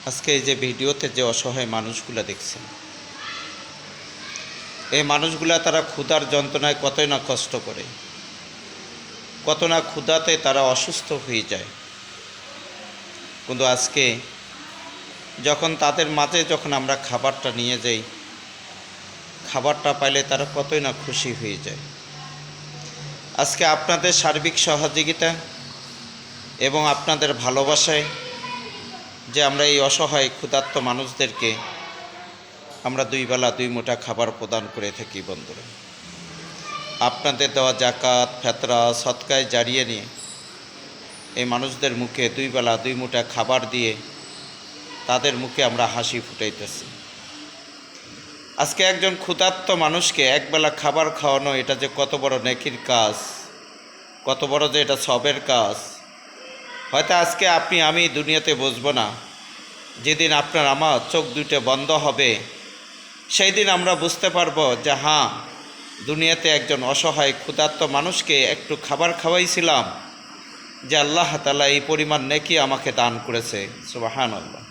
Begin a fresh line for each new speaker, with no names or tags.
আজকে এই যে ভিডিওতে যে অসহায় মানুষগুলো দেখছেন, এই মানুষগুলা তারা ক্ষুধার যন্ত্রণায় কতই না কষ্ট করে, কত না ক্ষুধাতে তারা অসুস্থ হয়ে যায়। কিন্তু আজকে যখন তাদের মাঝে যখন আমরা খাবারটা নিয়ে যাই, খাবারটা পাইলে তারা কতই না খুশি হয়ে যায়। আজকে আপনাদের সার্বিক সহযোগিতা এবং আপনাদের ভালোবাসায় যে আমরা এই অসহায় ক্ষুধার্ত মানুষদেরকে আমরা দুই বেলা দুই মুঠা খাবার প্রদান করে থাকি। বন্ধুরা, আপনাদের দেওয়া জাকাত, ফেতরা, সদকায় জারিয়ে নিয়ে এই মানুষদের মুখে দুই বেলা দুই মুঠা খাবার দিয়ে তাদের মুখে আমরা হাসি ফুটাইতেছি। আজকে একজন ক্ষুধার্ত মানুষকে একবেলা খাবার খাওয়ানো, এটা যে কত বড় নেকির কাজ, কত বড় যে এটা সবের কাজ। হয়তো আজকে আপনি আমি দুনিয়াতে বসবো না, যেদিন আপনার আমার চোখ দুটো বন্ধ হবে সেই দিন আমরা বুঝতে পারবো যে হ্যাঁ, দুনিয়াতে একজন অসহায় ক্ষুধার্ত মানুষকে একটু খাবার খাওয়াইছিলাম, যে আল্লাহ তাআলা এই পরিমাণ নেকি আমাকে দান করেছে। সুবহানাল্লাহ।